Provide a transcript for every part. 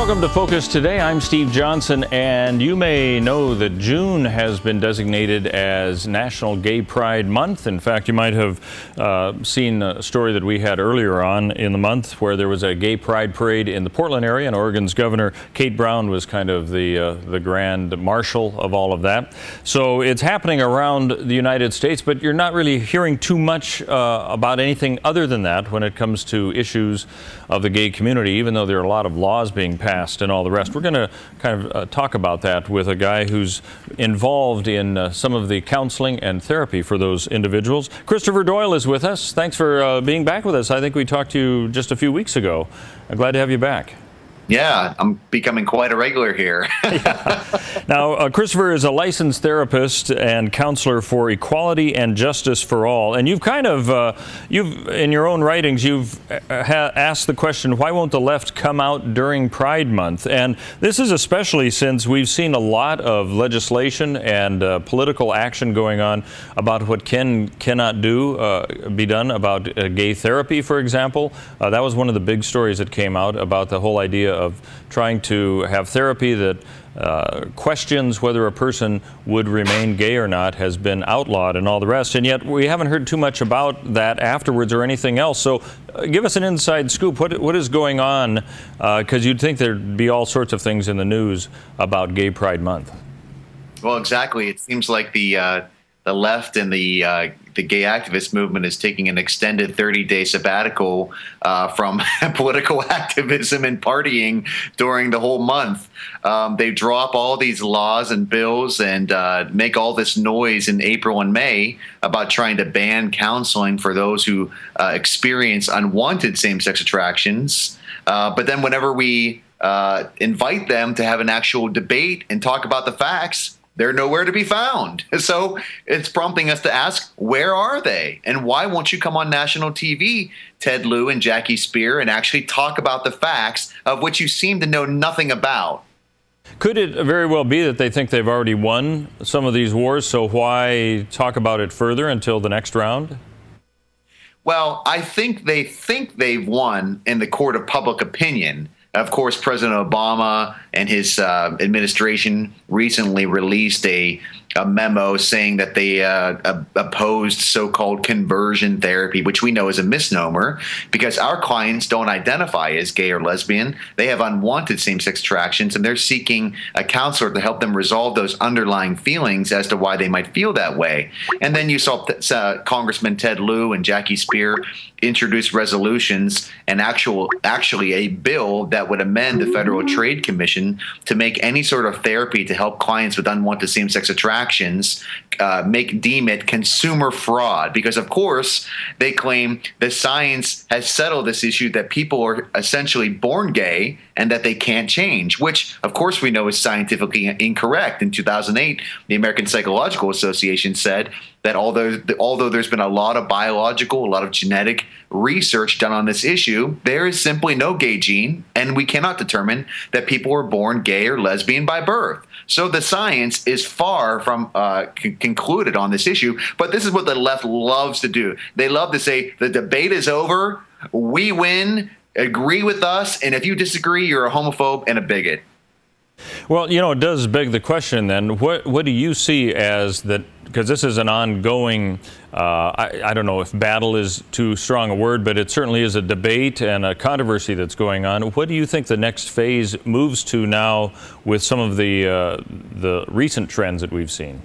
Welcome to Focus Today. I'm Steve Johnson, and you may know that June has been designated as National Gay Pride Month. In fact, you might have seen a story that we had earlier on in the month where there was a gay pride parade in the Portland area, and Oregon's Governor Kate Brown was kind of the grand marshal of all of that. So it's happening around the United States, but you're not really hearing too much about anything other than that when it comes to issues of the gay community, even though there are a lot of laws being passed and all the rest. We're going to kind of talk about that with a guy who's involved in some of the counseling and therapy for those individuals. Christopher Doyle is with us. Thanks for being back with us. I think we talked to you just a few weeks ago. I'm glad to have you back. Yeah, I'm becoming quite a regular here. Yeah. Now, Christopher is a licensed therapist and counselor for equality and justice for all. And you've kind of, in your own writings, you've asked the question, why won't the left come out during Pride Month? And this is especially since we've seen a lot of legislation and political action going on about what cannot be done about gay therapy, for example. That was one of the big stories that came out about the whole idea of trying to have therapy that questions whether a person would remain gay or not has been outlawed and all the rest. And yet we haven't heard too much about that afterwards or anything else. So give us an inside scoop. What is going on? Because you'd think there'd be all sorts of things in the news about Gay Pride Month. Well, exactly. It seems like the left and the gay activist movement is taking an extended 30-day sabbatical from political activism and partying during the whole month. They drop all these laws and bills and make all this noise in April and May about trying to ban counseling for those who experience unwanted same-sex attractions. But then whenever we invite them to have an actual debate and talk about the facts, they're nowhere to be found. So it's prompting us to ask, where are they? And why won't you come on national TV, Ted Lieu and Jackie Spear, and actually talk about the facts of which you seem to know nothing about? Could it very well be that they think they've already won some of these wars, so why talk about it further until the next round? Well, I think they've won in the court of public opinion. Of course, President Obama and his administration recently released a memo saying that they opposed so-called conversion therapy, which we know is a misnomer because our clients don't identify as gay or lesbian. They have unwanted same-sex attractions, and they're seeking a counselor to help them resolve those underlying feelings as to why they might feel that way. And then you saw Congressman Ted Lieu and Jackie Spear introduce resolutions and actually a bill that would amend the Federal Trade Commission to make any sort of therapy to help clients with unwanted same-sex attractions deem it consumer fraud, because of course they claim the science has settled this issue that people are essentially born gay and that they can't change, which of course we know is scientifically incorrect. In 2008, the American Psychological Association said that although there's been a lot of biological, a lot of genetic research done on this issue, there is simply no gay gene, and we cannot determine that people are born gay or lesbian by birth. So the science is far from concluded on this issue, but this is what the left loves to do. They love to say the debate is over, we win, agree with us, and if you disagree, you're a homophobe and a bigot. Well, it does beg the question then, what do you see as that, because this is an ongoing, I don't know if battle is too strong a word, but it certainly is a debate and a controversy that's going on. What do you think the next phase moves to now with some of the recent trends that we've seen?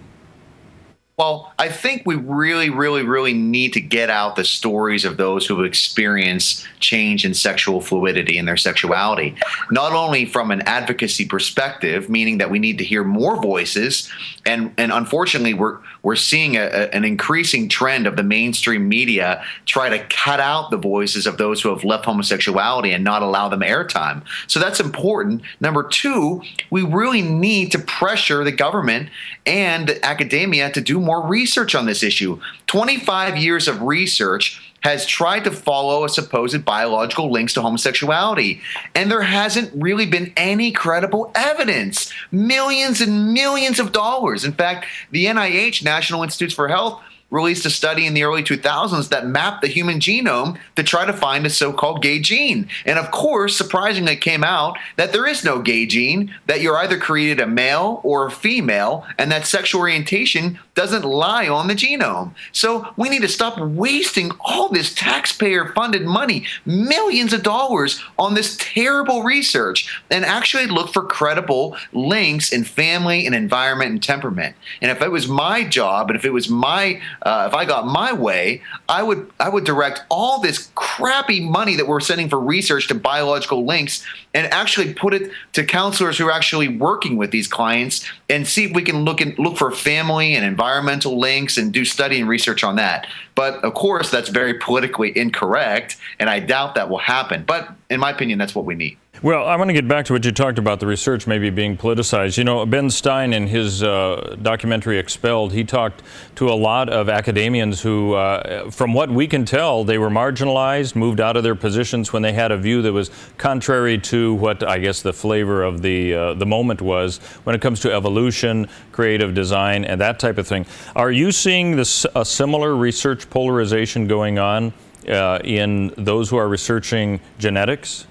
Well, I think we really need to get out the stories of those who have experienced change in sexual fluidity and their sexuality, not only from an advocacy perspective, meaning that we need to hear more voices, and unfortunately we're seeing an increasing trend of the mainstream media try to cut out the voices of those who have left homosexuality and not allow them airtime. So that's important. Number two, we really need to pressure the government and academia to do more research on this issue. 25 years of research has tried to follow a supposed biological links to homosexuality, and there hasn't really been any credible evidence. Millions and millions of dollars. In fact, the NIH, National Institutes for Health, released a study in the early 2000s that mapped the human genome to try to find a so-called gay gene. And of course, surprisingly, it came out that there is no gay gene, that you're either created a male or a female, and that sexual orientation doesn't lie on the genome. So we need to stop wasting all this taxpayer-funded money, millions of dollars, on this terrible research, and actually look for credible links in family and environment and temperament. And if it was my job, and if it was if I got my way, I would direct all this crappy money that we're sending for research to biological links and actually put it to counselors who are actually working with these clients and see if we can look for family and environmental links and do study and research on that. But of course, that's very politically incorrect, and I doubt that will happen. But in my opinion, that's what we need. Well, I want to get back to what you talked about, the research maybe being politicized. You know, Ben Stein, in his documentary Expelled, he talked to a lot of academians who, from what we can tell, they were marginalized, moved out of their positions when they had a view that was contrary to what I guess the flavor of the moment was when it comes to evolution, creative design, and that type of thing. Are you seeing a similar research polarization going on in those who are researching genetics?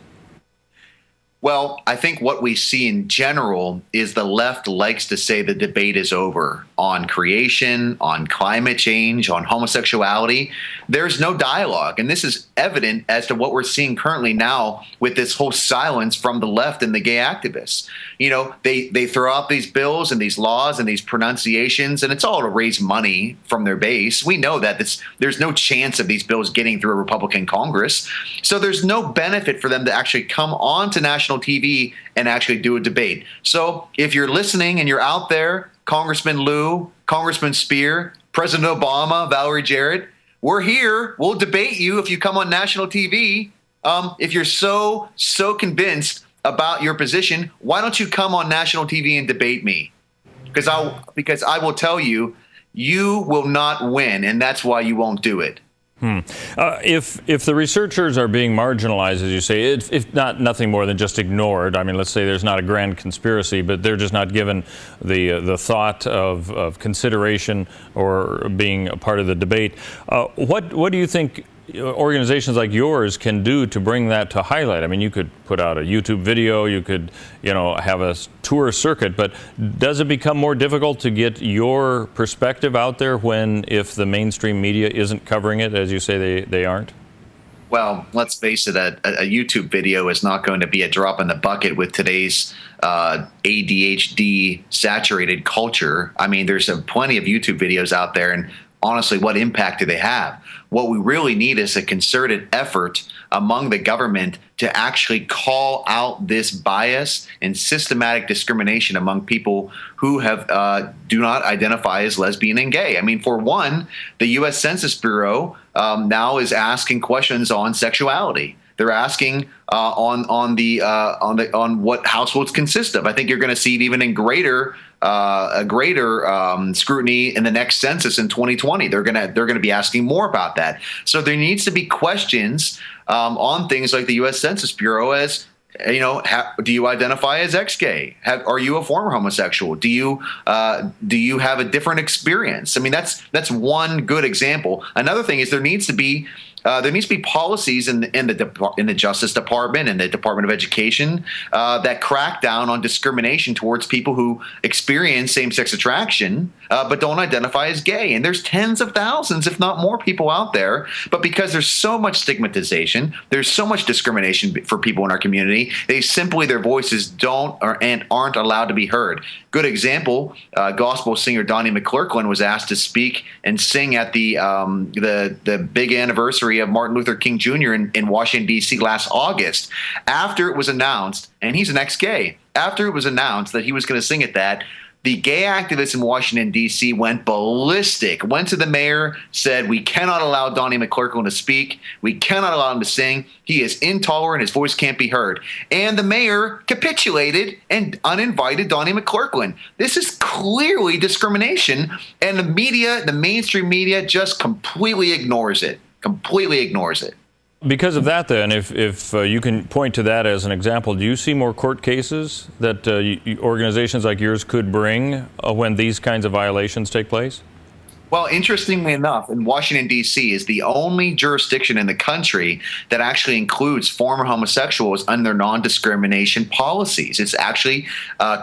Well, I think what we see in general is the left likes to say the debate is over on creation, on climate change, on homosexuality. There's no dialogue. And this is evident as to what we're seeing currently now with this whole silence from the left and the gay activists. You know, they throw out these bills and these laws and these pronunciations, and it's all to raise money from their base. We know that there's no chance of these bills getting through a Republican Congress. So there's no benefit for them to actually come on to national TV and actually do a debate. So if you're listening and you're out there, Congressman Lieu, Congressman Speer, President Obama, Valerie Jarrett, we're here. We'll debate you if you come on national TV. If you're so convinced about your position, why don't you come on national TV and debate me? Because I will tell you, you will not win, and that's why you won't do it. If the researchers are being marginalized, as you say, if not nothing more than just ignored, I mean, let's say there's not a grand conspiracy, but they're just not given the thought of consideration or being a part of the debate, what do you think organizations like yours can do to bring that to highlight? I mean, you could put out a YouTube video, you could, have a tour circuit, but does it become more difficult to get your perspective out there if the mainstream media isn't covering it, as you say they aren't? Well, let's face it, a YouTube video is not going to be a drop in the bucket with today's ADHD saturated culture. I mean, there's plenty of YouTube videos out there, and honestly, what impact do they have? What we really need is a concerted effort among the government to actually call out this bias and systematic discrimination among people who do not identify as lesbian and gay. I mean, for one, the U.S. Census Bureau now is asking questions on sexuality. They're asking on what households consist of. I think you're going to see it even in greater scrutiny in the next census in 2020. They're going to be asking more about that. So there needs to be questions on things like the U.S. Census Bureau as, do you identify as ex-gay? Are you a former homosexual? Do you have a different experience? I mean, that's one good example. Another thing is there needs to be policies in the Justice Department and the Department of Education that crack down on discrimination towards people who experience same-sex attraction but don't identify as gay. And there's tens of thousands, if not more, people out there. But because there's so much stigmatization, there's so much discrimination for people in our community, their voices aren't allowed to be heard. Good example: gospel singer Donnie McClurkin was asked to speak and sing at the big anniversary of Martin Luther King Jr. in Washington, D.C. last August. After it was announced, and he's an ex-gay, after it was announced that he was going to sing at that, the gay activists in Washington, D.C. went ballistic, went to the mayor, said, we cannot allow Donnie McClurkin to speak. We cannot allow him to sing. He is intolerant. His voice can't be heard. And the mayor capitulated and uninvited Donnie McClurkin. This is clearly discrimination, and the mainstream media just completely ignores it. Because of that, then, if you can point to that as an example, do you see more court cases that organizations like yours could bring when these kinds of violations take place? Well, interestingly enough, in Washington, D.C. is the only jurisdiction in the country that actually includes former homosexuals under non-discrimination policies. It's actually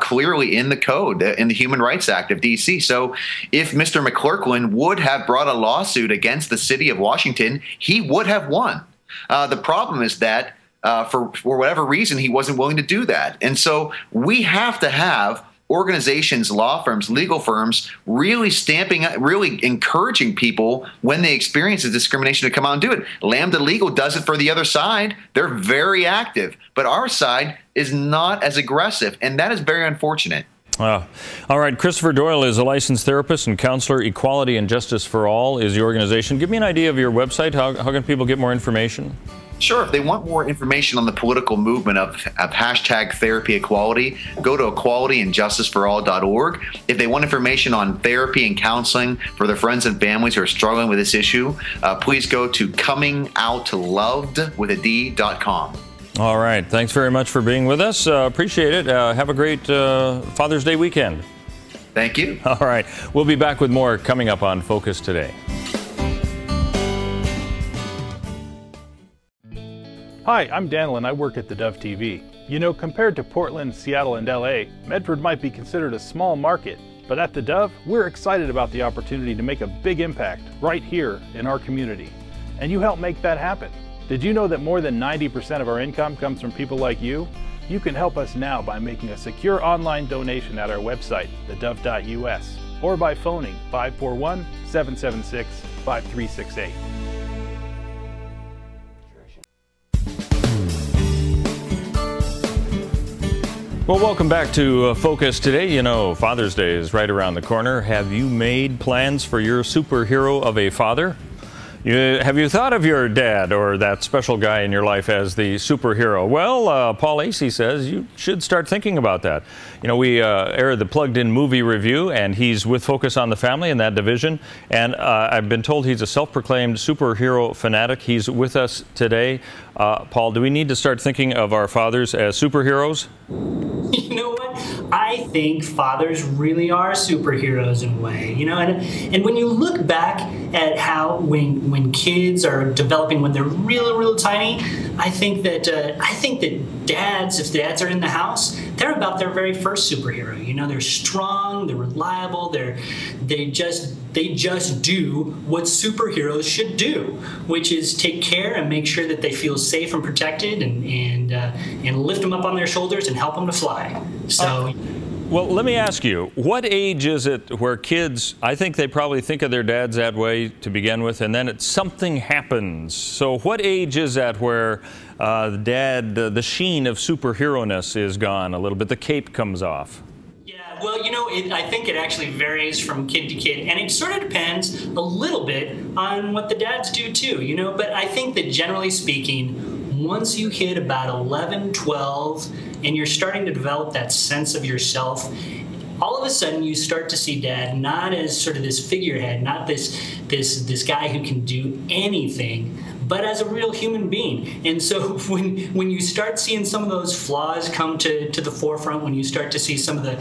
clearly in the code, in the Human Rights Act of D.C. So if Mr. McClurkin would have brought a lawsuit against the city of Washington, he would have won. The problem is that for whatever reason, he wasn't willing to do that. And so we have to have organizations, law firms, legal firms really really encouraging people when they experience a discrimination to come out and do it. Lambda Legal does it for the other side. They're very active, but our side is not as aggressive, and that is very unfortunate. All right. Christopher Doyle is a licensed therapist and counselor. Equality and Justice for All is the organization. Give me an idea of your website. How can people get more information? Sure. If they want more information on the political movement of hashtag therapy equality, go to equalityandjusticeforall.org. If they want information on therapy and counseling for their friends and families who are struggling with this issue, please go to comingoutluved.com. All right. Thanks very much for being with us. Appreciate it. Have a great Father's Day weekend. Thank you. All right. We'll be back with more coming up on Focus Today. Hi, I'm Daniel and I work at theDove TV. You know, compared to Portland, Seattle, and LA, Medford might be considered a small market, but at theDove, we're excited about the opportunity to make a big impact right here in our community. And you help make that happen. Did you know that more than 90% of our income comes from people like you? You can help us now by making a secure online donation at our website, thedove.us, or by phoning 541-776-5368. Well, welcome back to Focus Today. You know, Father's Day is right around the corner. Have you made plans for your superhero of a father? Have you thought of your dad or that special guy in your life as the superhero? Well, Paul Asay says you should start thinking about that. You know, we aired the Plugged In movie review, and he's with Focus on the Family in that division. And I've been told he's a self-proclaimed superhero fanatic. He's with us today. Paul, do we need to start thinking of our fathers as superheroes? You know what? I think fathers really are superheroes in a way, you know, and when you look back at how when kids are developing, when they're real tiny, I think that dads, if dads are in the house, they're about their very first superhero. You know, they're strong, they're reliable, they just do what superheroes should do, which is take care and make sure that they feel safe and protected, and lift them up on their shoulders and help them to fly. So. Well, let me ask you, what age is it where kids, I think they probably think of their dads that way to begin with, and then something happens. So what age is that where the sheen of superhero-ness is gone a little bit, the cape comes off? Yeah, well, you know, I think it actually varies from kid to kid, and it sort of depends a little bit on what the dads do too, you know, but I think that generally speaking, once you hit about 11, 12, and you're starting to develop that sense of yourself, all of a sudden you start to see dad not as sort of this figurehead, not this guy who can do anything, but as a real human being. And so when you start seeing some of those flaws come to the forefront, when you start to see some of the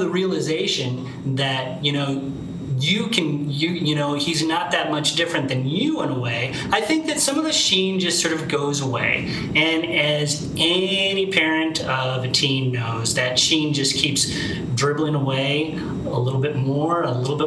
realization that, you know, he's not that much different than you in a way, I think that some of the sheen just sort of goes away. And as any parent of a teen knows, that sheen just keeps dribbling away a little bit more, until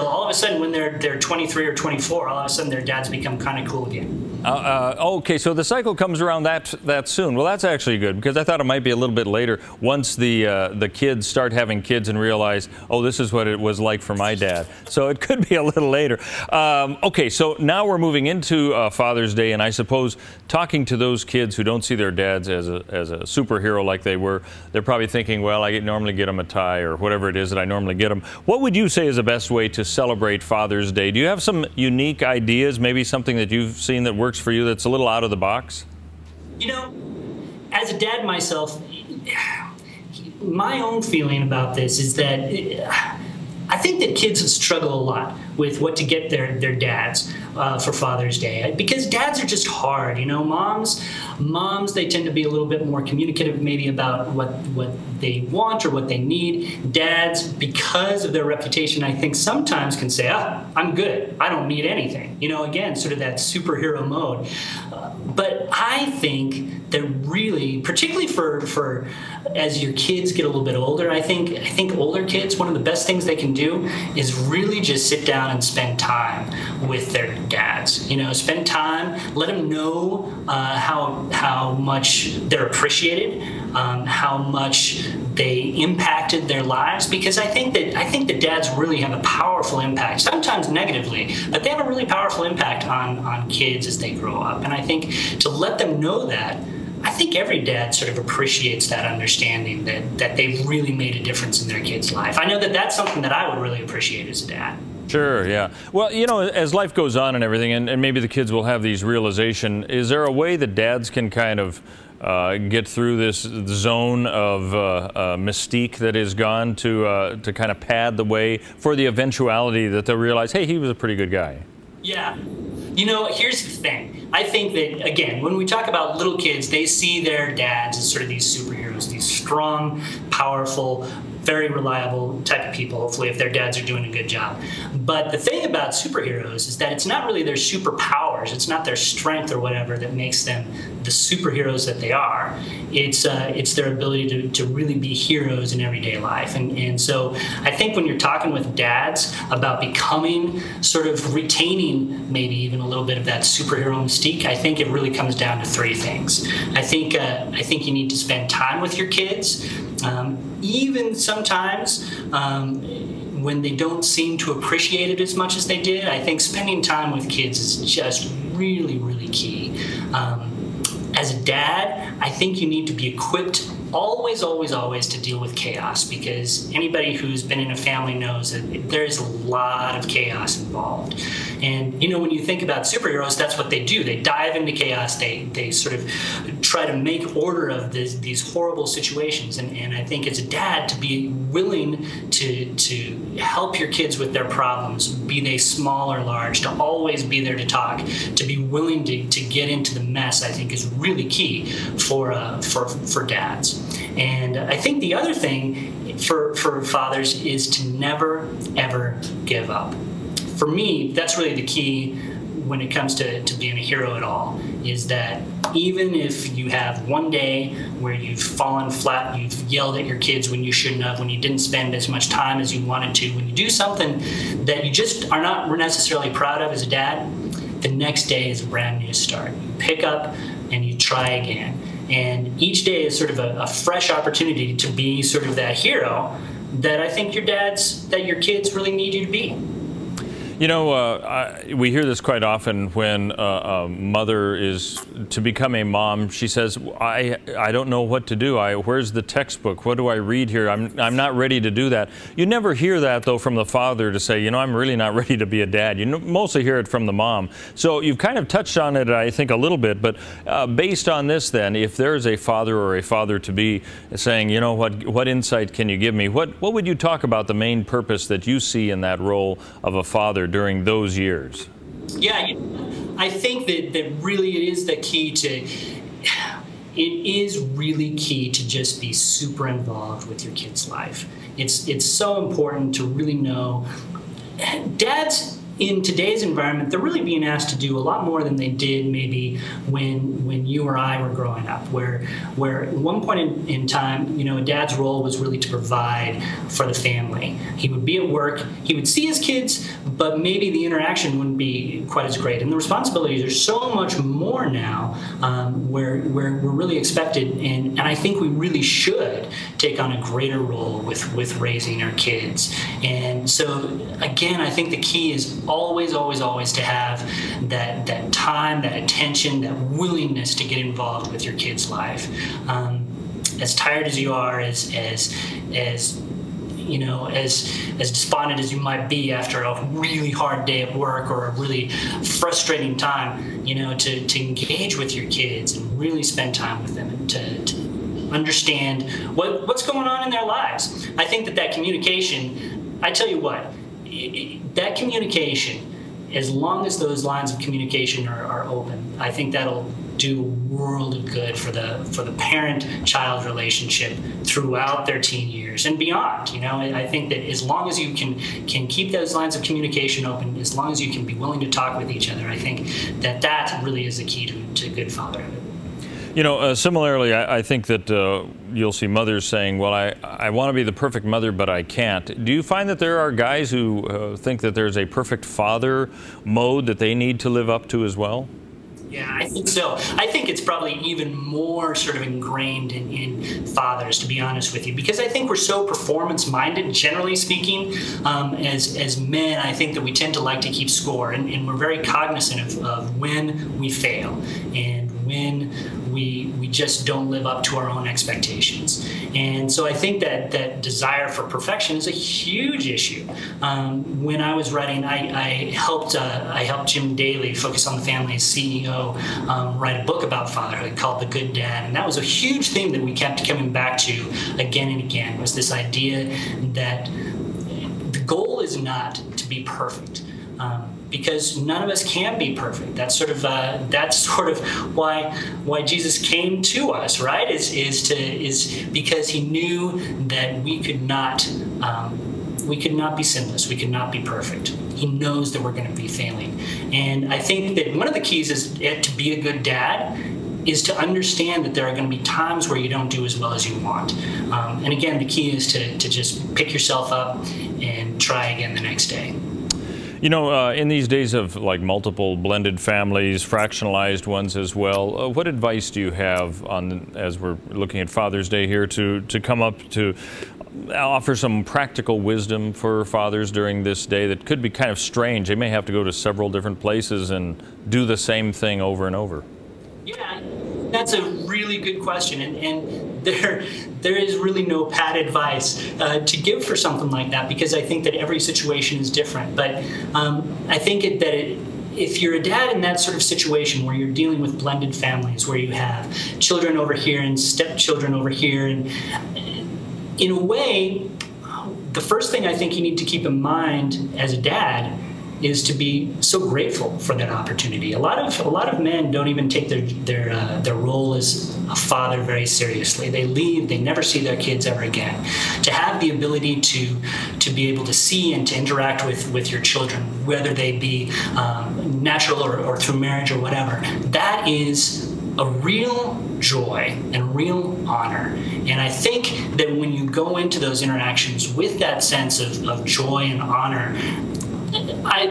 all of a sudden when they're 23 or 24, all of a sudden their dads become kind of cool again. Okay, so the cycle comes around that soon. Well, that's actually good, because I thought it might be a little bit later once the kids start having kids and realize, oh, this is what it was like for my dad. So it could be a little later. Okay, so now we're moving into Father's Day, and I suppose talking to those kids who don't see their dads as a superhero like they were, they're probably thinking, well, I normally get them a tie or whatever it is that I normally get them. What would you say is the best way to celebrate Father's Day? Do you have some unique ideas, maybe something that you've seen that works for you that's a little out of the box? You know, as a dad myself, my own feeling about this is that I think that kids struggle a lot with what to get their dads for Father's Day, because dads are just hard. Moms, they tend to be a little bit more communicative maybe about what they want or what they need. Dads, because of their reputation, I think sometimes can say, I'm good, I don't need anything. Again, sort of that superhero mode. But I think that really, particularly for as your kids get a little bit older, I think older kids, one of the best things they can do is really just sit down and spend time with their dads. Spend time, let them know how much they're appreciated, how much they impacted their lives, because I think that dads really have a powerful impact, sometimes negatively, but they have a really powerful impact on kids as they grow up. And I think to let them know that, I think every dad sort of appreciates that understanding that they've really made a difference in their kid's life. I know that that's something that I would really appreciate as a dad. Sure, yeah. Well, as life goes on and everything, and maybe the kids will have these realization, is there a way that dads can kind of get through this zone of mystique that is gone to kind of pad the way for the eventuality that they'll realize, hey, he was a pretty good guy? Yeah. Here's the thing. I think that, again, when we talk about little kids, they see their dads as sort of these superheroes, these strong, powerful, very reliable type of people, hopefully, if their dads are doing a good job. But the thing about superheroes is that it's not really their superpowers, it's not their strength or whatever that makes them the superheroes that they are. It's their ability to really be heroes in everyday life. And so I think when you're talking with dads about becoming, sort of retaining maybe even a little bit of that superhero mystique, I think it really comes down to three things. I think you need to spend time with your kids. Even sometimes when they don't seem to appreciate it as much as they did, I think spending time with kids is just really, really key. As a dad, I think you need to be equipped always to deal with chaos, because anybody who's been in a family knows that there's a lot of chaos involved. And when you think about superheroes, that's what they do. They dive into chaos. They sort of try to make order of these horrible situations. And I think as a dad, to be willing to help your kids with their problems, be they small or large, to always be there to talk, to be willing to get into the mess, I think is really key for dads. And I think the other thing for fathers is to never, ever give up. For me, that's really the key when it comes to being a hero at all, is that even if you have one day where you've fallen flat, you've yelled at your kids when you shouldn't have, when you didn't spend as much time as you wanted to, when you do something that you just are not necessarily proud of as a dad, the next day is a brand new start. You pick up and you try again. And each day is sort of a fresh opportunity to be sort of that hero that I think your kids really need you to be. We hear this quite often when a mother is to become a mom. She says, I don't know what to do. Where's the textbook? What do I read here? I'm not ready to do that. You never hear that, though, from the father to say, I'm really not ready to be a dad. You mostly hear it from the mom. So you've kind of touched on it, I think, a little bit. But based on this, then, if there's a father or a father-to-be saying, what insight can you give me? What would you talk about the main purpose that you see in that role of a father during those years? Yeah, I think that really it is the key it is really key to just be super involved with your kid's life. It's so important to really know. Dads in today's environment, they're really being asked to do a lot more than they did maybe when you or I were growing up, where at one point in time, a dad's role was really to provide for the family. He would be at work, he would see his kids, but maybe the interaction wouldn't be quite as great. And the responsibilities are so much more now, where we're really expected, and I think we really should take on a greater role with raising our kids. And so, again, I think the key is always to have that time, that attention, that willingness to get involved with your kid's life. As tired as you are, as despondent as you might be after a really hard day at work or a really frustrating time, to engage with your kids and really spend time with them and to understand what's going on in their lives. I think that communication I tell you what, that communication, as long as those lines of communication are open, I think that'll do a world of good for the parent-child relationship throughout their teen years and beyond. I think that as long as you can keep those lines of communication open, as long as you can be willing to talk with each other, I think that really is the key to good fatherhood. Similarly, I think that you'll see mothers saying, well, I want to be the perfect mother, but I can't. Do you find that there are guys who think that there's a perfect father mode that they need to live up to as well? Yeah, I think so. I think it's probably even more sort of ingrained in fathers, to be honest with you, because I think we're so performance-minded, generally speaking. As men, I think that we tend to like to keep score, and we're very cognizant of when we fail and when we just don't live up to our own expectations. And so I think that desire for perfection is a huge issue. When I was writing, I helped Jim Daly, Focus on the Family's CEO, write a book about fatherhood called The Good Dad. And that was a huge theme that we kept coming back to again and again, was this idea that the goal is not to be perfect. Because none of us can be perfect. That's sort of why Jesus came to us, right? Is because he knew that we could not be sinless. We could not be perfect. He knows that we're going to be failing, and I think that one of the keys is to be a good dad is to understand that there are going to be times where you don't do as well as you want. And again, the key is to just pick yourself up and try again the next day. In these days of like multiple blended families, fractionalized ones as well, what advice do you have on, as we're looking at Father's Day here, to come up to offer some practical wisdom for fathers during this day that could be kind of strange? They may have to go to several different places and do the same thing over and over. Yeah, that's a really good question, and there is really no pat advice to give for something like that, because I think that every situation is different. But I think if you're a dad in that sort of situation where you're dealing with blended families, where you have children over here and stepchildren over here, and in a way, the first thing I think you need to keep in mind as a dad is to be so grateful for that opportunity. A lot of men don't even take their role as a father very seriously. They leave, they never see their kids ever again. To have the ability to be able to see and to interact with your children, whether they be natural or through marriage or whatever, that is a real joy and real honor. And I think that when you go into those interactions with that sense of joy and honor,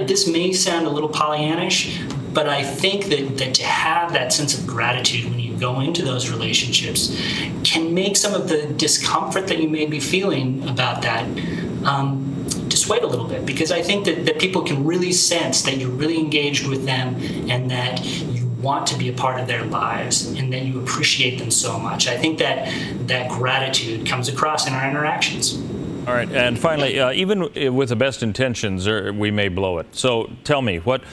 this may sound a little Pollyannish, but I think that to have that sense of gratitude when you go into those relationships can make some of the discomfort that you may be feeling about that dissuade a little bit, because I think that people can really sense that you're really engaged with them and that you want to be a part of their lives and that you appreciate them so much. I think that gratitude comes across in our interactions. All right, and finally, even with the best intentions, we may blow it. So tell me, what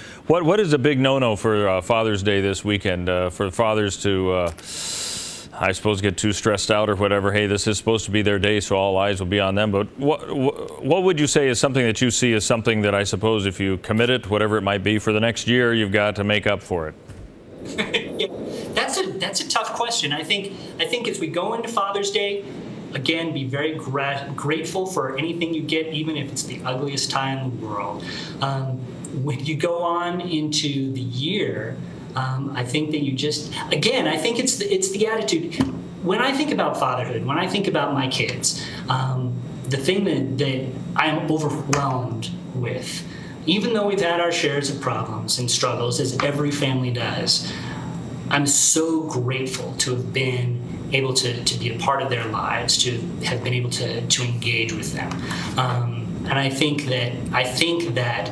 is a big no-no for Father's Day this weekend, for fathers to, I suppose, get too stressed out or whatever? Hey, this is supposed to be their day, so all eyes will be on them. But what would you say is something that you see as something that I suppose if you commit it, whatever it might be, for the next year, you've got to make up for it? Yeah, that's a tough question. I think as we go into Father's Day, again, be very grateful for anything you get, even if it's the ugliest tie in the world. When you go on into the year, I think that you just, again, I think it's the attitude. When I think about fatherhood, when I think about my kids, the thing that I'm overwhelmed with, even though we've had our shares of problems and struggles, as every family does, I'm so grateful to have been able to be a part of their lives, to have been able to engage with them. And I think that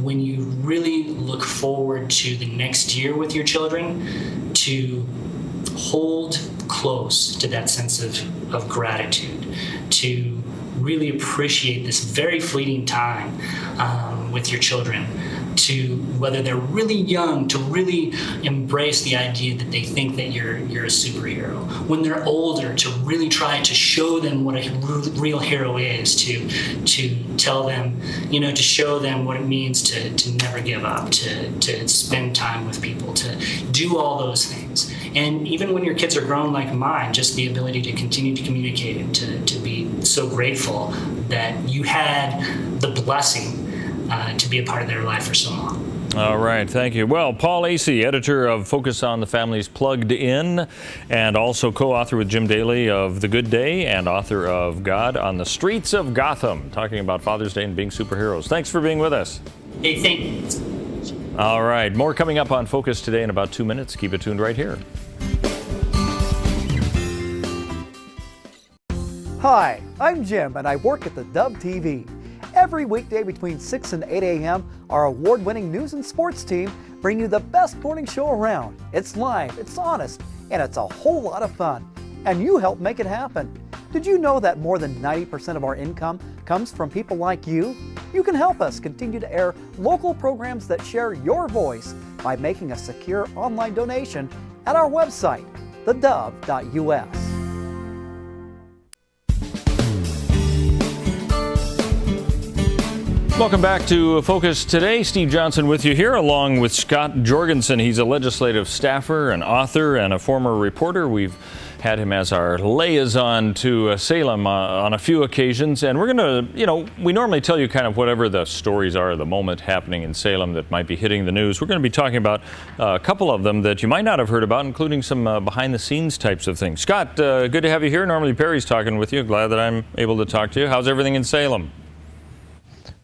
when you really look forward to the next year with your children, to hold close to that sense of gratitude, to really appreciate this very fleeting time with your children, to whether they're really young, to really embrace the idea that they think that you're a superhero. When they're older, to really try to show them what a real hero is, to tell them, to show them what it means to never give up, to spend time with people, to do all those things. And even when your kids are grown like mine, just the ability to continue to communicate and to be so grateful that you had the blessing to be a part of their life for so long. All right, thank you. Well, Paul Asay, editor of Focus on the Family's Plugged In, and also co-author with Jim Daly of The Good Day and author of God on the Streets of Gotham, talking about Father's Day and being superheroes. Thanks for being with us. Hey, thanks. All right, more coming up on Focus Today in about 2 minutes. Keep it tuned right here. Hi, I'm Jim, and I work at theDove TV. Every weekday between 6 and 8 a.m., our award-winning news and sports team bring you the best morning show around. It's live, it's honest, and it's a whole lot of fun. And you help make it happen. Did you know that more than 90% of our income comes from people like you? You can help us continue to air local programs that share your voice by making a secure online donation at our website, thedove.us. Welcome back to Focus Today. Steve Johnson with you here, along with Scott Jorgensen. He's a legislative staffer, an author, and a former reporter. We've had him as our liaison to Salem on a few occasions. And we're going to, we normally tell you kind of whatever the stories are of the moment happening in Salem that might be hitting the news. We're going to be talking about a couple of them that you might not have heard about, including some behind-the-scenes types of things. Scott, good to have you here. Normally Perry's talking with you. Glad that I'm able to talk to you. How's everything in Salem?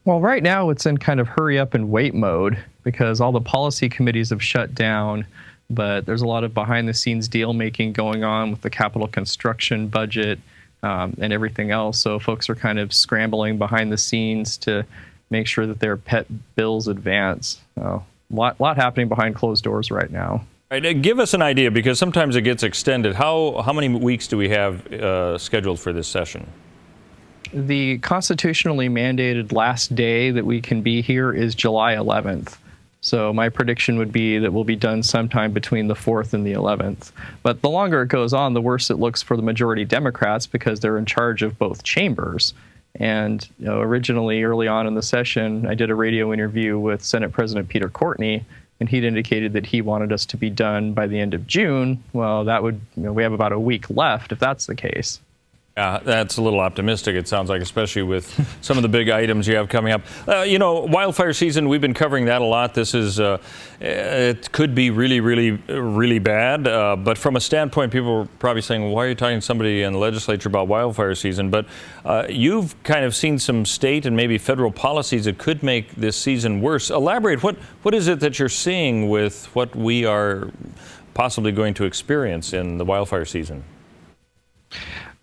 Well, right now it's in kind of hurry up and wait mode because all the policy committees have shut down, but there's a lot of behind-the-scenes deal-making going on with the capital construction budget and everything else. So folks are kind of scrambling behind the scenes to make sure that their pet bills advance. A lot happening behind closed doors right now. All right, give us an idea, because sometimes it gets extended. How many weeks do we have scheduled for this session? The constitutionally mandated last day that we can be here is July 11th. So my prediction would be that we'll be done sometime between the 4th and the 11th. But the longer it goes on, the worse it looks for the majority Democrats because they're in charge of both chambers. And originally, early on in the session, I did a radio interview with Senate President Peter Courtney, and he'd indicated that he wanted us to be done by the end of June. Well, that would, we have about a week left if that's the case. That's a little optimistic, it sounds like, especially with some of the big items you have coming up. Wildfire season, we've been covering that a lot. This is, it could be really, really, really bad. But from a standpoint, people are probably saying, well, why are you talking to somebody in the legislature about wildfire season? But you've kind of seen some state and maybe federal policies that could make this season worse. Elaborate, what is it that you're seeing with what we are possibly going to experience in the wildfire season?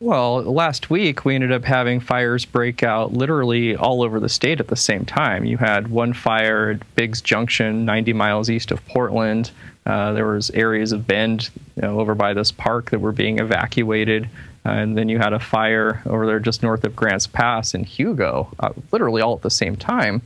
Well, last week we ended up having fires break out literally all over the state at the same time. You had one fire at Biggs Junction, 90 miles east of Portland. There was areas of Bend, over by this park that were being evacuated. And then you had a fire over there just north of Grants Pass in Hugo, literally all at the same time.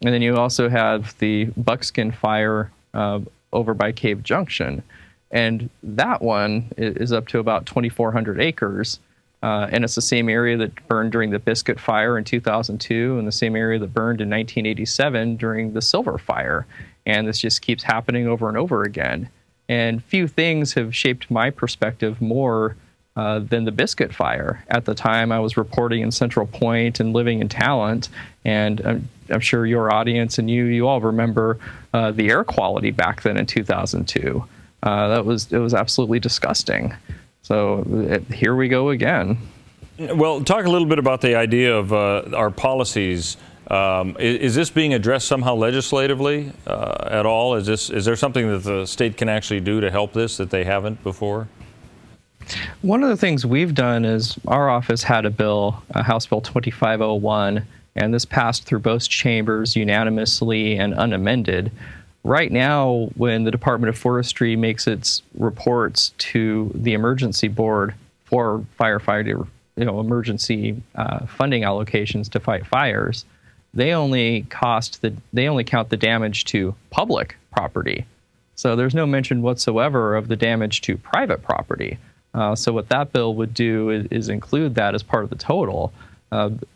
And then you also have the Buckskin fire over by Cave Junction. And that one is up to about 2,400 acres. And it's the same area that burned during the Biscuit Fire in 2002 and the same area that burned in 1987 during the Silver Fire. And this just keeps happening over and over again. And few things have shaped my perspective more than the Biscuit Fire. At the time, I was reporting in Central Point and living in Talent. And I'm sure your audience and you all remember the air quality back then in 2002. It was absolutely disgusting. So here we go again. Well, talk a little bit about the idea of our policies. Is this being addressed somehow legislatively at all? Is there something that the state can actually do to help this that they haven't before? One of the things we've done is our office had a bill, House Bill 2501, and this passed through both chambers unanimously and unamended. Right now, when the Department of Forestry makes its reports to the emergency board for firefighter emergency funding allocations to fight fires, they only count the damage to public property. So there's no mention whatsoever of the damage to private property. So what that bill would do is include that as part of the total.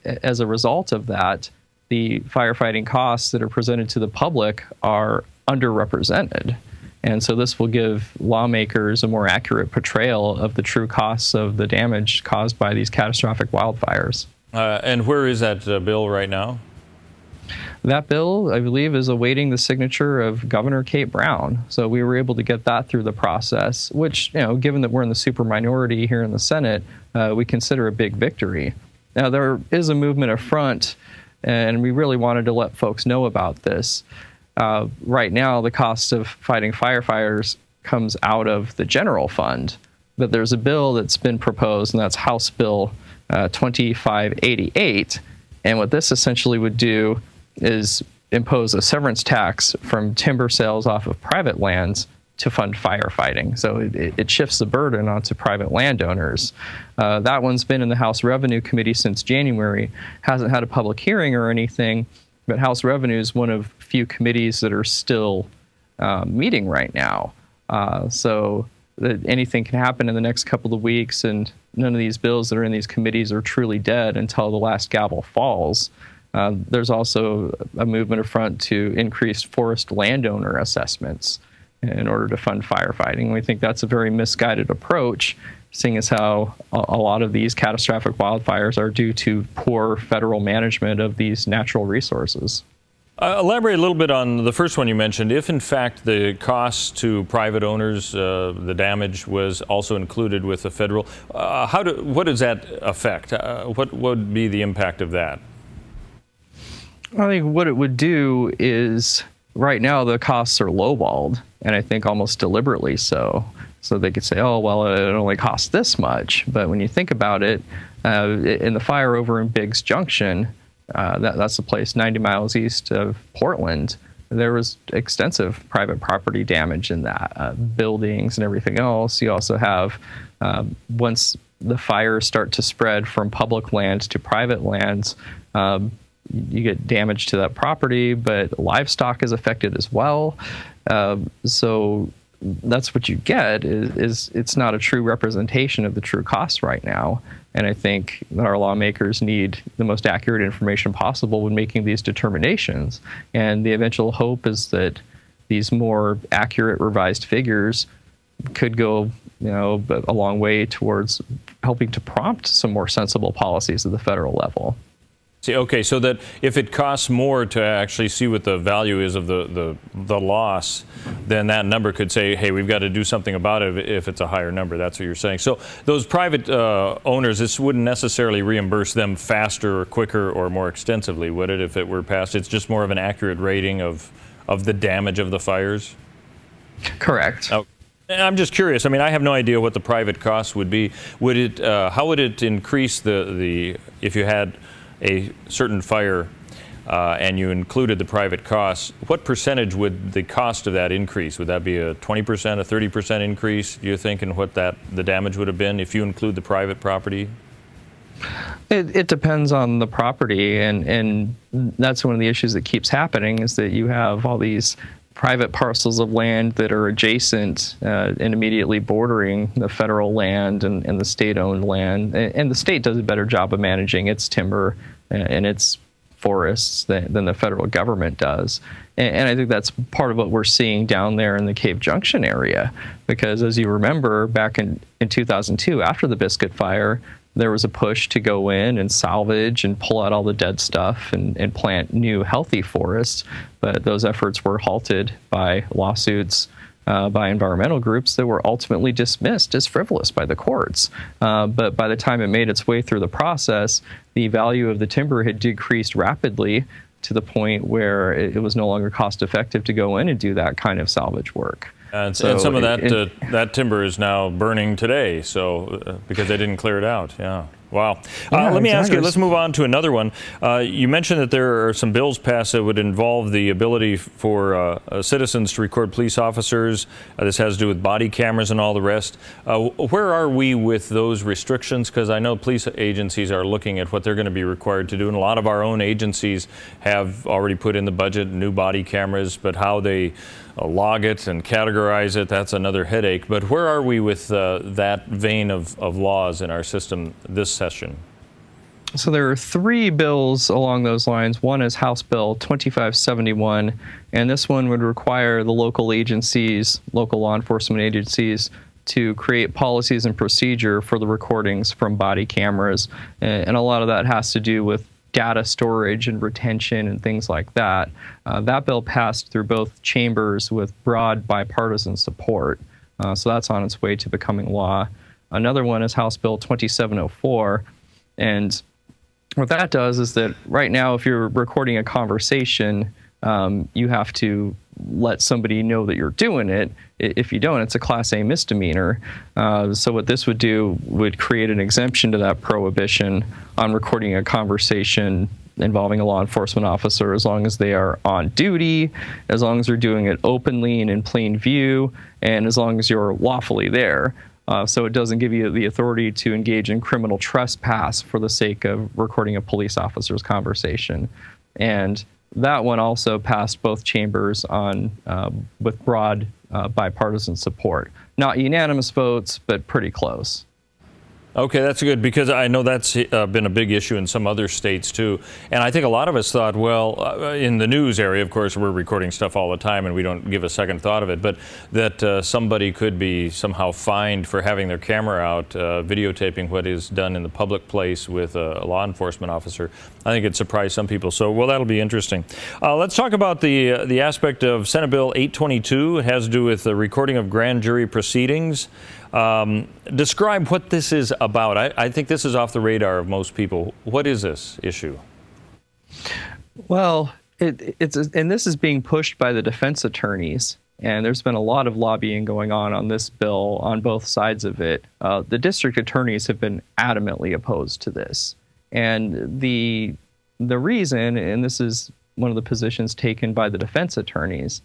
As a result of that, the firefighting costs that are presented to the public are underrepresented. And so this will give lawmakers a more accurate portrayal of the true costs of the damage caused by these catastrophic wildfires. And where is that bill right now? That bill, I believe, is awaiting the signature of Governor Kate Brown. So we were able to get that through the process, which, given that we're in the super minority here in the Senate, we consider a big victory. Now, there is a movement of front, and we really wanted to let folks know about this. Right now, the cost of fighting firefighters comes out of the general fund, but there's a bill that's been proposed, and that's House Bill 2588. And what this essentially would do is impose a severance tax from timber sales off of private lands to fund firefighting. So it shifts the burden onto private landowners. That one's been in the House Revenue Committee since January, hasn't had a public hearing or anything, but House Revenue is one of few committees that are still meeting right now. So that anything can happen in the next couple of weeks, and none of these bills that are in these committees are truly dead until the last gavel falls. There's also a movement of front to increase forest landowner assessments in order to fund firefighting. We think that's a very misguided approach, seeing as how a lot of these catastrophic wildfires are due to poor federal management of these natural resources. Elaborate a little bit on the first one you mentioned. If, in fact, the costs to private owners, the damage was also included with the federal, what does that affect? What would be the impact of that? I think what it would do is, right now the costs are lowballed, and I think almost deliberately so. So they could say, oh, well, it only costs this much. But when you think about it, in the fire over in Biggs Junction, that's a place 90 miles east of Portland, there was extensive private property damage in that, buildings and everything else. You also have, once the fires start to spread from public lands to private lands, you get damage to that property, but livestock is affected as well. So that's what you get is it's not a true representation of the true costs right now. And I think that our lawmakers need the most accurate information possible when making these determinations. And the eventual hope is that these more accurate revised figures could go, a long way towards helping to prompt some more sensible policies at the federal level. See, okay, so that if it costs more to actually see what the value is of the loss, then that number could say, hey, we've got to do something about it if it's a higher number. That's what you're saying. So those private owners, this wouldn't necessarily reimburse them faster or quicker or more extensively, would it, if it were passed? It's just more of an accurate rating of the damage of the fires? Correct. Oh. I'm just curious. I mean, I have no idea what the private costs would be. Would it? How would it increase the if you had a certain fire and you included the private costs, what percentage would the cost of that increase? Would that be a 20%, a 30% increase, do you think, in what the damage would have been if you include the private property? It depends on the property, and that's one of the issues that keeps happening, is that you have all these private parcels of land that are adjacent and immediately bordering the federal land and the state-owned land. And the state does a better job of managing its timber and its forests than the federal government does. And I think that's part of what we're seeing down there in the Cave Junction area. Because as you remember, back in 2002, after the Biscuit Fire, there was a push to go in and salvage and pull out all the dead stuff and plant new healthy forests. But those efforts were halted by lawsuits by environmental groups that were ultimately dismissed as frivolous by the courts. But by the time it made its way through the process, the value of the timber had decreased rapidly to the point where it was no longer cost effective to go in and do that kind of salvage work. And some of that timber is now burning today, so because they didn't clear it out. Yeah. Wow. Yeah, let me ask you, exactly. let's move on to another one. You mentioned that there are some bills passed that would involve the ability for citizens to record police officers. This has to do with body cameras and all the rest. Where are we with those restrictions? Because I know police agencies are looking at what they're going to be required to do, and a lot of our own agencies have already put in the budget new body cameras, but how they log it and categorize it, that's another headache. But where are we with that vein of laws in our system this session? So there are 3 bills along those lines. One is House Bill 2571, and this one would require the local agencies, local law enforcement agencies, to create policies and procedure for the recordings from body cameras. And a lot of that has to do with data storage and retention and things like that. That bill passed through both chambers with broad bipartisan support. So that's on its way to becoming law. Another one is House Bill 2704. And what that does is that right now, if you're recording a conversation, you have to let somebody know that you're doing it. If you don't, it's a Class A misdemeanor. So what this would do would create an exemption to that prohibition on recording a conversation involving a law enforcement officer, as long as they are on duty, as long as they're doing it openly and in plain view, and as long as you're lawfully there. So it doesn't give you the authority to engage in criminal trespass for the sake of recording a police officer's conversation. And that one also passed both chambers on with broad bipartisan support. Not unanimous votes, but pretty close. Okay, that's good, because I know that's been a big issue in some other states too. And I think a lot of us thought, well, in the news area, of course, we're recording stuff all the time and we don't give a second thought of it, but that somebody could be somehow fined for having their camera out, videotaping what is done in the public place with a law enforcement officer. I think it surprised some people. So, well, that'll be interesting. Let's talk about the aspect of Senate Bill 822. It has to do with the recording of grand jury proceedings. Describe what this is about. I think this is off the radar of most people. What is this issue? Well, and this is being pushed by the defense attorneys, and there's been a lot of lobbying going on this bill on both sides of it. The district attorneys have been adamantly opposed to this, and the reason, and this is one of the positions taken by the defense attorneys,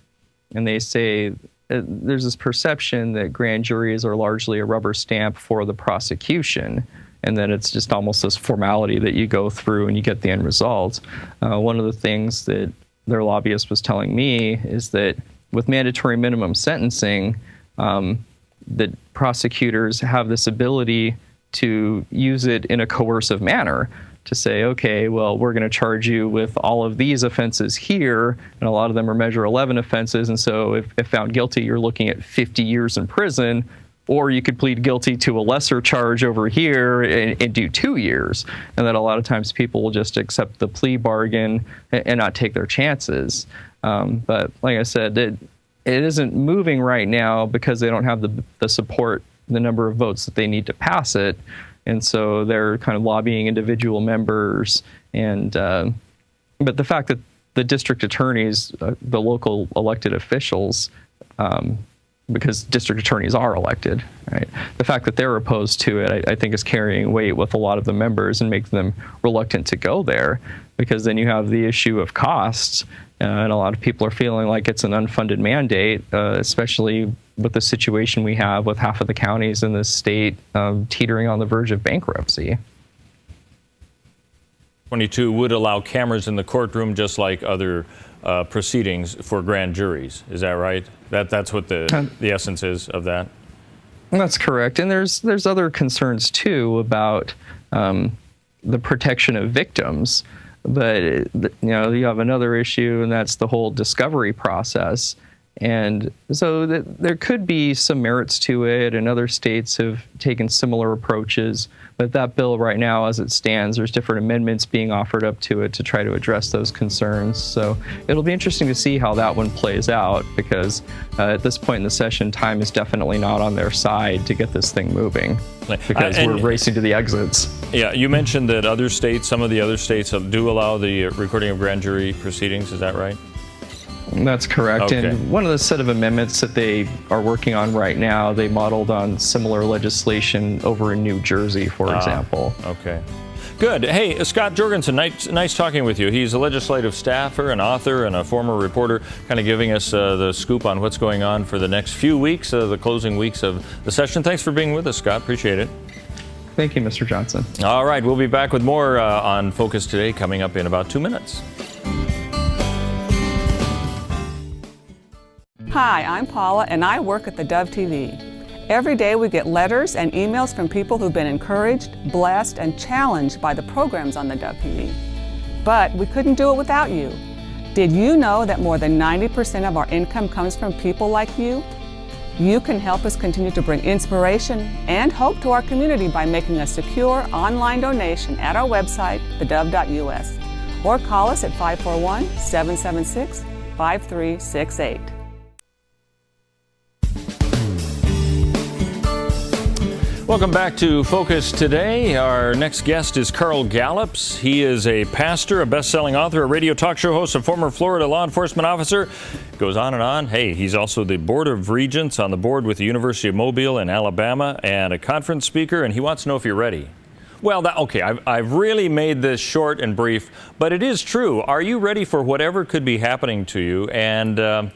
and they say there's this perception that grand juries are largely a rubber stamp for the prosecution, and that it's just almost this formality that you go through and you get the end result. One of the things that their lobbyist was telling me is that with mandatory minimum sentencing, that prosecutors have this ability to use it in a coercive manner, to say, okay, well, we're going to charge you with all of these offenses here, and a lot of them are Measure 11 offenses, and so if found guilty, you're looking at 50 years in prison, or you could plead guilty to a lesser charge over here and do 2 years. And that a lot of times people will just accept the plea bargain and not take their chances. But like I said, it isn't moving right now because they don't have the support, the number of votes that they need to pass it. And so they're kind of lobbying individual members. And but the fact that the district attorneys, the local elected officials, because district attorneys are elected, right? The fact that they're opposed to it, I think, is carrying weight with a lot of the members and makes them reluctant to go there, because then you have the issue of costs, and a lot of people are feeling like it's an unfunded mandate, especially with the situation we have with half of the counties in this state teetering on the verge of bankruptcy. 22 would allow cameras in the courtroom just like other proceedings for grand juries. Is that right? That's what the essence is of that? That's correct. And there's other concerns, too, about the protection of victims. But, you have another issue, and that's the whole discovery process. And so there could be some merits to it, and other states have taken similar approaches. But that bill right now, as it stands, there's different amendments being offered up to it to try to address those concerns. So it'll be interesting to see how that one plays out, because at this point in the session, time is definitely not on their side to get this thing moving, because we're racing to the exits. Yeah, you mentioned that some of the other states do allow the recording of grand jury proceedings. Is that right? That's correct. Okay. And one of the set of amendments that they are working on right now, they modeled on similar legislation over in New Jersey, for example. Okay. Good. Hey, Scott Jorgensen, nice talking with you. He's a legislative staffer, an author, and a former reporter, kind of giving us the scoop on what's going on for the next few weeks, the closing weeks of the session. Thanks for being with us, Scott. Appreciate it. Thank you, Mr. Johnson. All right, we'll be back with more on Focus Today coming up in about 2 minutes. Hi, I'm Paula, and I work at theDove TV. Every day we get letters and emails from people who've been encouraged, blessed, and challenged by the programs on theDove TV. But we couldn't do it without you. Did you know that more than 90% of our income comes from people like you? You can help us continue to bring inspiration and hope to our community by making a secure online donation at our website, thedove.us, or call us at 541-776-5368. Welcome back to Focus Today. Our next guest is Carl Gallups. He is a pastor, a best-selling author, a radio talk show host, a former Florida law enforcement officer. Goes on and on. Hey, he's also the Board of Regents on the board with the University of Mobile in Alabama and a conference speaker, and he wants to know if you're ready. Well, okay, I've really made this short and brief, but it is true. Are you ready for whatever could be happening to you? And I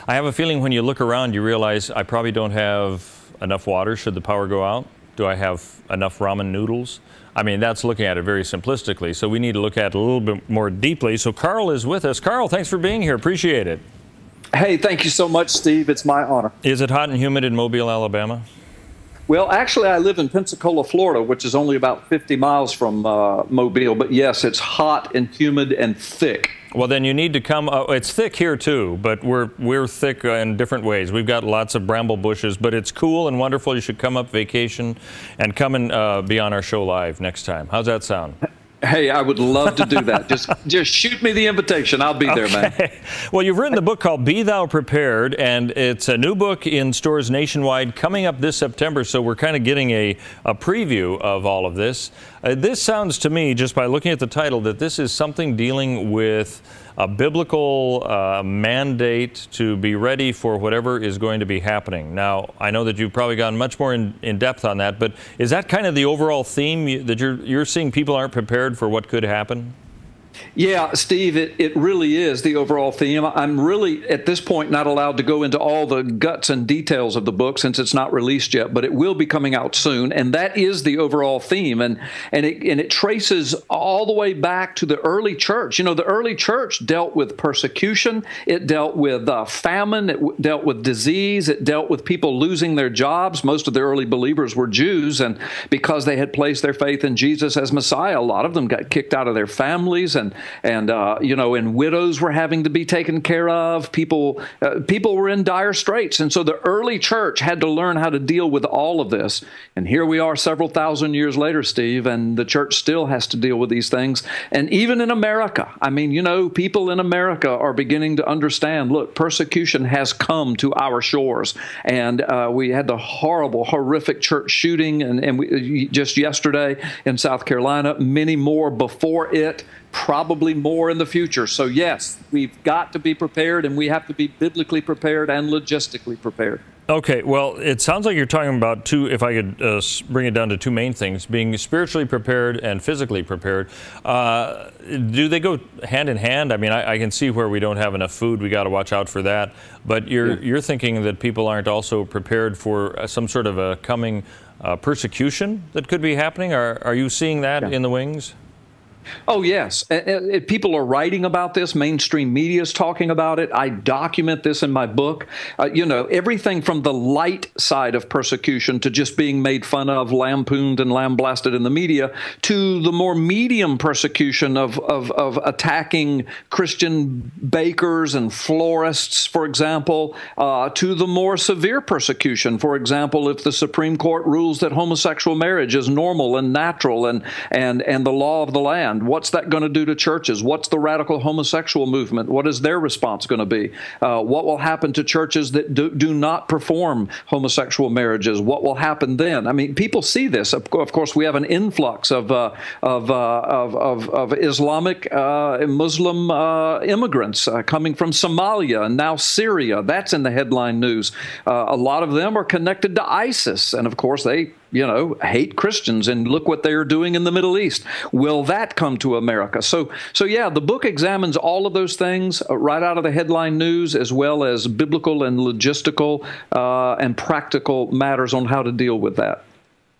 have a feeling when you look around, you realize I probably don't have enough water should the power go out. Do I have enough ramen noodles? I mean, that's looking at it very simplistically, so we need to look at it a little bit more deeply. So Carl is with us. Carl, thanks for being here. Appreciate it. Hey, thank you so much, Steve. It's my honor. Is it hot and humid in Mobile, Alabama? Well, actually, I live in Pensacola, Florida, which is only about 50 miles from Mobile. But yes, it's hot and humid and thick. Well, then you need to come. It's thick here too, but we're thick in different ways. We've got lots of bramble bushes, but it's cool and wonderful. You should come up vacation and come and be on our show live next time. How's that sound? Hey, I would love to do that. Just shoot me the invitation. I'll be there, man. Well, you've written the book called Be Thou Prepared, and it's a new book in stores nationwide coming up this September, so we're kind of getting a preview of all of this. This sounds to me, just by looking at the title, that this is something dealing with a biblical mandate to be ready for whatever is going to be happening. Now, I know that you've probably gone much more in depth on that, but is that kind of the overall theme, that you're seeing people aren't prepared for what could happen? Yeah, Steve, it really is the overall theme. I'm really, at this point, not allowed to go into all the guts and details of the book since it's not released yet, but it will be coming out soon. And that is the overall theme. And it traces all the way back to the early church. You know, the early church dealt with persecution. It dealt with famine. It dealt with disease. It dealt with people losing their jobs. Most of the early believers were Jews. And because they had placed their faith in Jesus as Messiah, a lot of them got kicked out of their families, and widows were having to be taken care of. People were in dire straits. And so the early church had to learn how to deal with all of this. And here we are several thousand years later, Steve, and the church still has to deal with these things. And even in America, I mean, you know, people in America are beginning to understand, look, persecution has come to our shores. And we had the horrific church shooting and just yesterday in South Carolina, many more before it, probably more in the future. So yes, we've got to be prepared, and we have to be biblically prepared and logistically prepared. Okay, well, it sounds like you're talking about two, if I could bring it down to two main things, being spiritually prepared and physically prepared. Do they go hand in hand? I mean, I can see where we don't have enough food. We got to watch out for that. But you're thinking that people aren't also prepared for some sort of a coming persecution that could be happening? Are you seeing that in the wings? Oh, yes. People are writing about this. Mainstream media is talking about it. I document this in my book. Everything from the light side of persecution to just being made fun of, lampooned and lambasted in the media, to the more medium persecution of attacking Christian bakers and florists, for example, to the more severe persecution. For example, if the Supreme Court rules that homosexual marriage is normal and natural and the law of the land, land. What's that going to do to churches? What's the radical homosexual movement? What is their response going to be? What will happen to churches that do not perform homosexual marriages? What will happen then? I mean, people see this. Of course, we have an influx of Islamic Muslim immigrants coming from Somalia and now Syria. That's in the headline news. A lot of them are connected to ISIS, and of course they hate Christians, and look what they are doing in the Middle East. Will that come to America? So yeah, the book examines all of those things right out of the headline news, as well as biblical and logistical and practical matters on how to deal with that.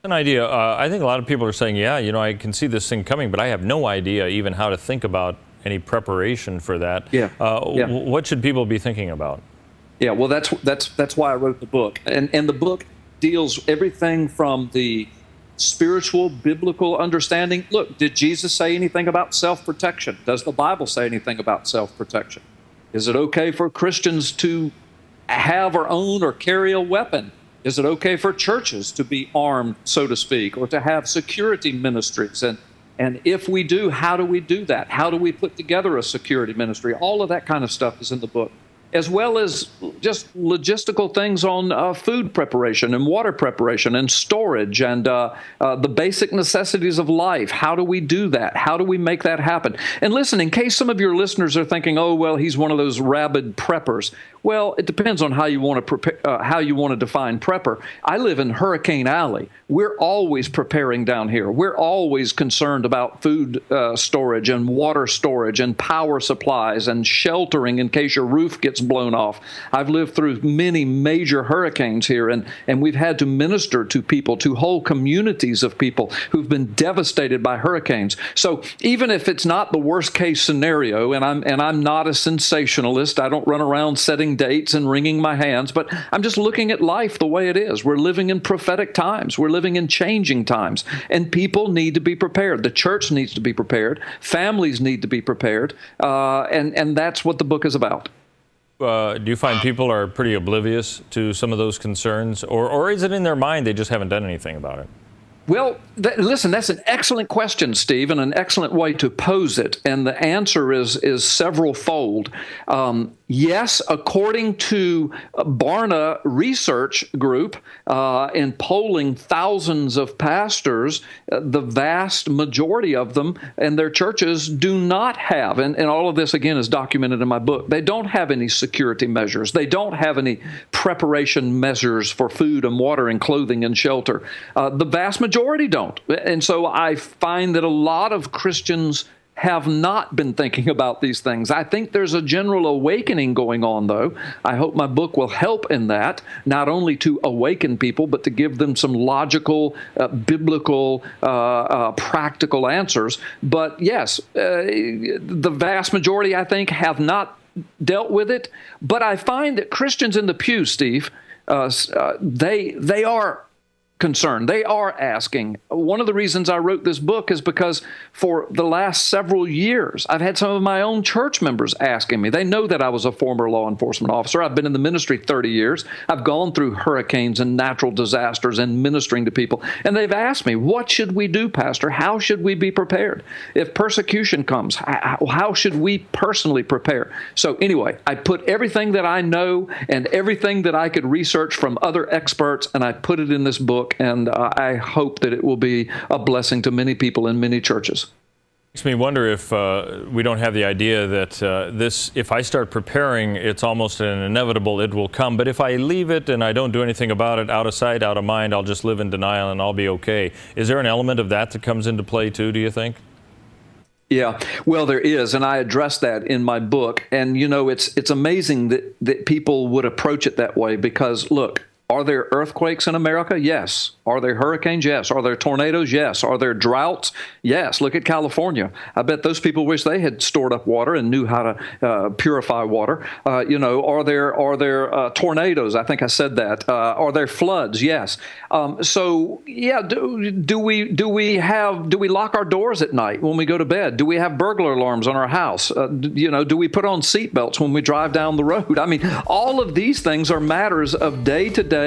An idea. I think a lot of people are saying, yeah, I can see this thing coming, but I have no idea even how to think about any preparation for that. Yeah. What should people be thinking about? Yeah, well, that's why I wrote the book. And the book deals everything from the spiritual, biblical understanding. Look, did Jesus say anything about self-protection? Does the Bible say anything about self-protection? Is it okay for Christians to have or own or carry a weapon? Is it okay for churches to be armed, so to speak, or to have security ministries? And if we do, how do we do that? How do we put together a security ministry? All of that kind of stuff is in the book, as well as just logistical things on food preparation and water preparation and storage and the basic necessities of life. How do we do that? How do we make that happen? And listen, in case some of your listeners are thinking, oh, well, he's one of those rabid preppers. Well, it depends on how you want to prepare, how you want to define prepper. I live in Hurricane Alley. We're always preparing down here. We're always concerned about food storage and water storage and power supplies and sheltering in case your roof gets blown off. I've lived through many major hurricanes here, and we've had to minister to people, to whole communities of people who've been devastated by hurricanes. So even if it's not the worst case scenario, and I'm not a sensationalist, I don't run around setting dates and wringing my hands, but I'm just looking at life the way it is. We're living in prophetic times. We're living in changing times, and people need to be prepared. The church needs to be prepared. Families need to be prepared, and that's what the book is about. Do you find people are pretty oblivious to some of those concerns, or is it in their mind they just haven't done anything about it? Well, listen, that's an excellent question, Steve, and an excellent way to pose it. And the answer is several-fold. Yes, according to Barna Research Group, in polling thousands of pastors, the vast majority of them and their churches do not have, and all of this, again, is documented in my book, they don't have any security measures. They don't have any preparation measures for food and water and clothing and shelter. The vast majority don't. And so I find that a lot of Christians have not been thinking about these things. I think there's a general awakening going on, though. I hope my book will help in that, not only to awaken people, but to give them some logical, biblical, practical answers. But yes, the vast majority, I think, have not dealt with it. But I find that Christians in the pew, Steve, they are concerned. They are asking. One of the reasons I wrote this book is because for the last several years, I've had some of my own church members asking me. They know that I was a former law enforcement officer. I've been in the ministry 30 years. I've gone through hurricanes and natural disasters and ministering to people. And they've asked me, what should we do, Pastor? How should we be prepared? If persecution comes, how should we personally prepare? So anyway, I put everything that I know and everything that I could research from other experts, and I put it in this book. And I hope that it will be a blessing to many people in many churches. Makes me wonder if we don't have the idea that if I start preparing, it's almost an inevitable it will come. But if I leave it and I don't do anything about it, out of sight, out of mind, I'll just live in denial and I'll be okay. Is there an element of that comes into play too, do you think? Yeah, well, there is, and I address that in my book. And, it's amazing that people would approach it that way because, look, are there earthquakes in America? Yes. Are there hurricanes? Yes. Are there tornadoes? Yes. Are there droughts? Yes. Look at California. I bet those people wish they had stored up water and knew how to purify water. Are there tornadoes? I think I said that. Are there floods? Yes. So yeah, do we lock our doors at night when we go to bed? Do we have burglar alarms on our house? Do we put on seat belts when we drive down the road? I mean, all of these things are matters of day-to-day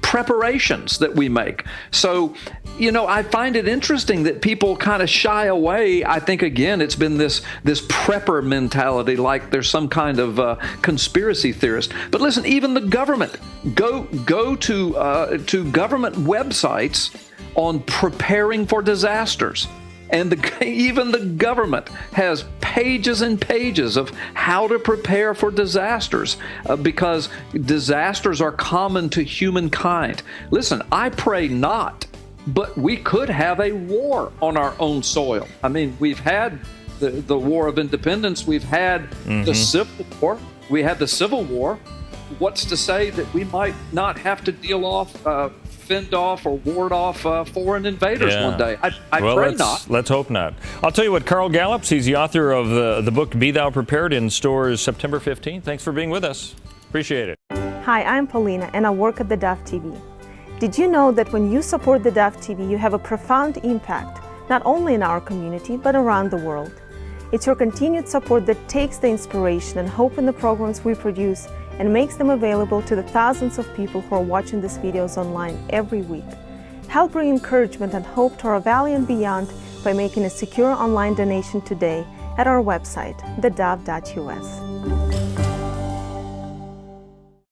preparations that we make. So, you know, I find it interesting that people kind of shy away. I think, again, it's been this prepper mentality, like there's some kind of conspiracy theorist. But listen, even the government, go to government websites on preparing for disasters. And even the government has pages and pages of how to prepare for disasters because disasters are common to humankind. Listen, I pray not, but we could have a war on our own soil. I mean, we've had the War of Independence. We've had the Civil War. We had the Civil War. What's to say that we might not have to fend off or ward off foreign invaders one day? I pray not. Let's hope not. I'll tell you what, Carl Gallups, he's the author of the book Be Thou Prepared, in stores September 15th. Thanks for being with us. Appreciate it. Hi, I'm Paulina, and I work at theDove TV. Did you know that when you support theDove TV, you have a profound impact, not only in our community, but around the world? It's your continued support that takes the inspiration and hope in the programs we produce and makes them available to the thousands of people who are watching these videos online every week. Help bring encouragement and hope to our valley and beyond by making a secure online donation today at our website, thedove.us.